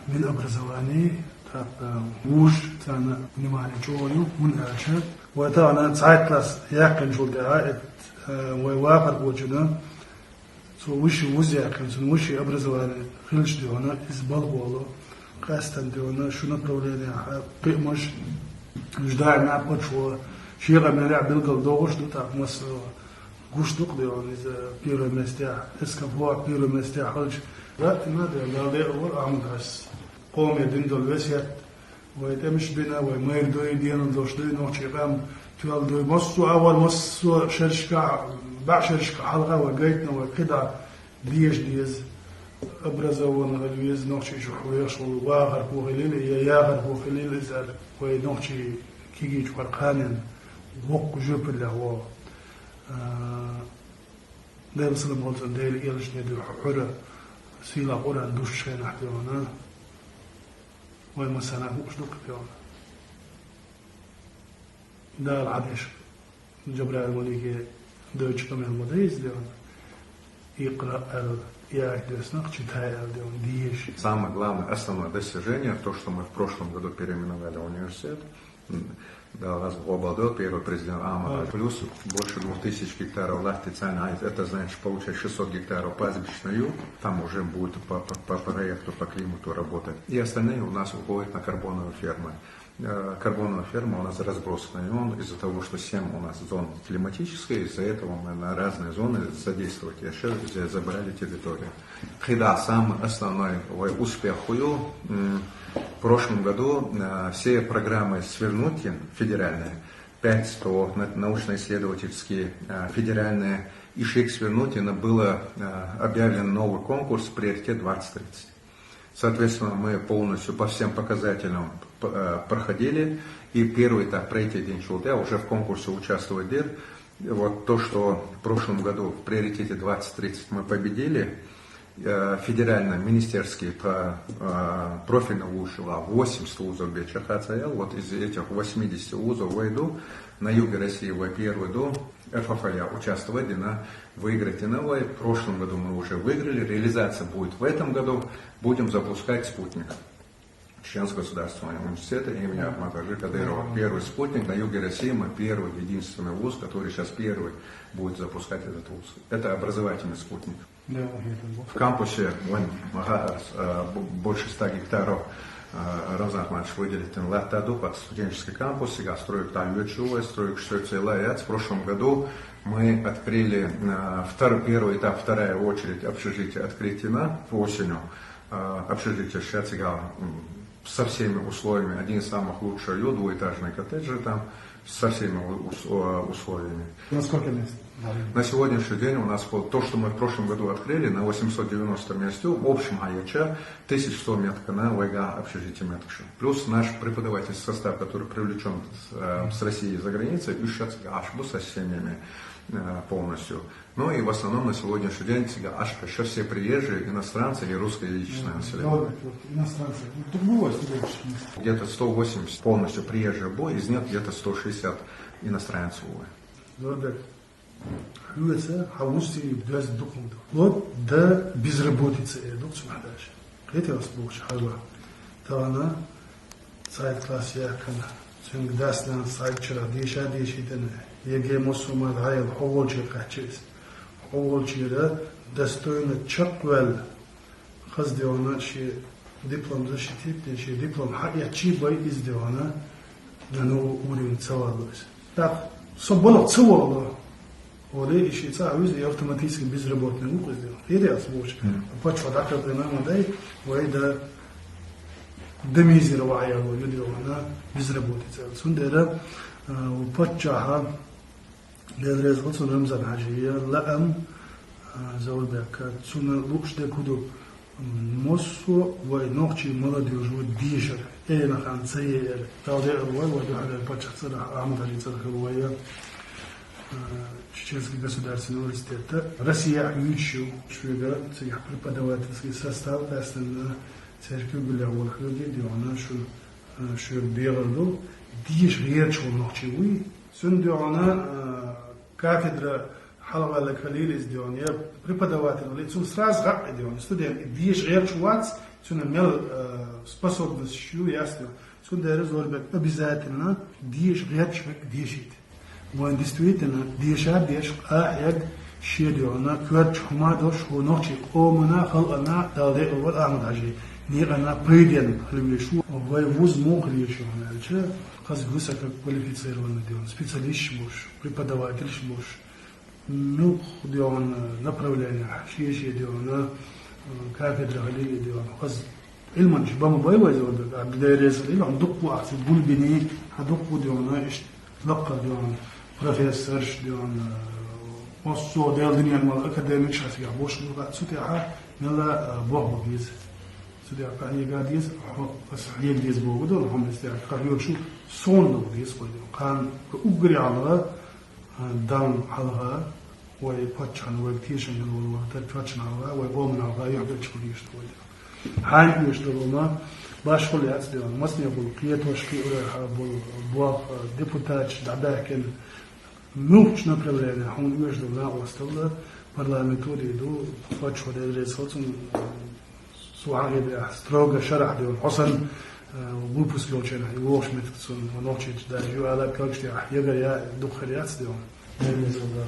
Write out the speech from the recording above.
من образовании, وش تانا نماني جويو من أشهر وتانا ساعة كلاس يأكل شو ده ويوافق وجنا سو وش يأكل سو وش образование خلش ديونا إزبال والله قاستن ديونا شو نبرولين قيمش جدار نعبد شو شيء غير نلعب بالقل دوغش دو تاع مس قوش دوق ديونا إذا بيرو مستيح إسكابوا بيرو مستيح خلش لا ما ده لا ده أول عم درس قوم يدندل وسيت ويتمش بنا وما يردو يدين دوش دوي نوع شيقام تقول دوي مصو أول مصو شرشكا بعشرشكا حلقة وقيتنا وكذا ديز أبرزون غلويز نوع شي شحويش وواغر بوغليل ياغر بوغليل إزال ونوع شي كيجي فرقانين وق جوب اللي هو ده بس الموضوع ده اللي يلش ندو حرة سيلا قرآن دوش شيء نحتونا ومثلا وش دوك بيونا ده العديش جبرائيل الملكي دوش كم المدرس ديون يقرأ يعرف читая дион диеш. Самое главное, основное достижение, то, что мы в прошлом году переименовали университет, да, раз обладал первый президент Амара, плюс больше 2000 гектаров лахтицайна, это значит получать 600 гектаров пастбищную, там уже будет по проекту, по климату работать. И остальные у нас уходят на карбоновые фермы. Карбоновая ферма у нас разбросана, и он из-за того, что 7 у нас зон климатическая, из-за этого мы на разные зоны задействовать еще здесь забрали территорию. Когда самый основной успех в прошлом году все программы Свернутин федеральные, 500 научно-исследовательские федеральные, и Шейх Свернутина было объявлен новый конкурс «Приоритет 2030». Соответственно, мы полностью по всем показателям проходили, и первый этап «Третий день Чулдя» уже в конкурсе участвует ДИР. Вот то, что в прошлом году в приоритете 2030 мы победили, федерально министерские профильно вузов, 80 вузов Бечахацаял, вот из этих 80 вузов войду, на юге России в первый до РФФЯ участвовали на выиграть НЛО. В прошлом году мы уже выиграли, реализация будет в этом году, будем запускать спутник. Чеченского государственного университета имени Ахмата-Хаджи Кадырова. Первый спутник на юге России, мы первый, единственный вуз, который сейчас первый будет запускать этот вуз. Это образовательный спутник. В кампусе больше 100 гектаров Рамзан Ахматович выделит Латаду под студенческий кампус. Сега строят там Лючевое, строят Штойцелаяц. В прошлом году мы открыли первый этап, вторая очередь общежития открытина осенью. Общежитие сейчас со всеми условиями, один из самых лучших, двухэтажные коттеджи там, со всеми условиями. На сколько мест? На сегодняшний день у нас то, что мы в прошлом году открыли, на 890 мест, в общем аяча 1100 метров на ВГА общежитие метров. Плюс наш преподавательский состав, который привлечен с России и за границей, ищет ашбу со семьями полностью. Ну и в основном на сегодняшний день ашка еще все приезжие, иностранцы и русскоязычное население. Иностранцы. Где-то 180 полностью приезжие бой, из них где-то 160 иностранцев. Вот да безработица идут смотришь. Это вас больше хала. Тана сайт класс я кана. Сен дасна сайт вчера дешиден. Еге мусума гайл ховолчи качис. Ховолчи да достойно чаквел. Хаздиона ши диплом защитит, ши диплом хаячи бай из диона. На новый уровень цивилизации. Так, соболо цивилизация. Ode și ța auzi автоматически безработный укус сделал. Это освоишь. Почва так как нам дай, вы да демизировая его люди на безработица. Сундера почаха для результата Рамзан Хаджия лам заулбек. Сунна лучше да куду мосу вой ночи молодежь вот дишер. На конце талде вой вот да почаха Ахмад-Хаджи Царховая. Чеченский государственный университет. Россия ищу шведа, цех преподавательский состав, основная церковь была у людей, где она шел белорду, дишь речь у ночевой, сюда она кафедра حلقة لكاليل إزديون يا преподаватель или цун сразу гак идион студент диеш речуац цун мел способностью ясно цун der zorбек обязательно диеш речвек диешит وان действительно диеша диеш ахяг شيديونا كوت حمادوش هو نوتي قومنا خلقنا دالدي أول أحمد حجي نيغنا بريدين خلويشو وهو وز مو خلويشو هنالشي خاص высоко квалифицированный дион специалист бош преподаватель бош ну дион направление شيء дион كافدرا عليه дион خاص علما شباب بايوا زود دايرز اللي عندك واحد بول بني هذوك ديون ايش تلقى ديون بروفيسور ديون وصو ديال الدنيا الأكاديمية شافية بوش لغة سوتيها نلا بوه بيز سوتيها كأني قاديز بس حيل ديز بوه بدون هم استيعاب كاريو شو صون لو ديز بدون كان كأجري على دام علىها ويبتشان ويبتيشان يلو وتبتشان علىها ويقوم علىها يعبد شو يشتغل هاي يشتغلنا باش كل يعتدي مصنع يقول قيادة وشكي بوه ديبوتات دعباكن ملوش направление, он между нами оставил парламенту иду, фачу реализацию سواء строго شرح دون حسن выпуск очень его шмитцун научить да его على как что я говорю духарят дон реализовал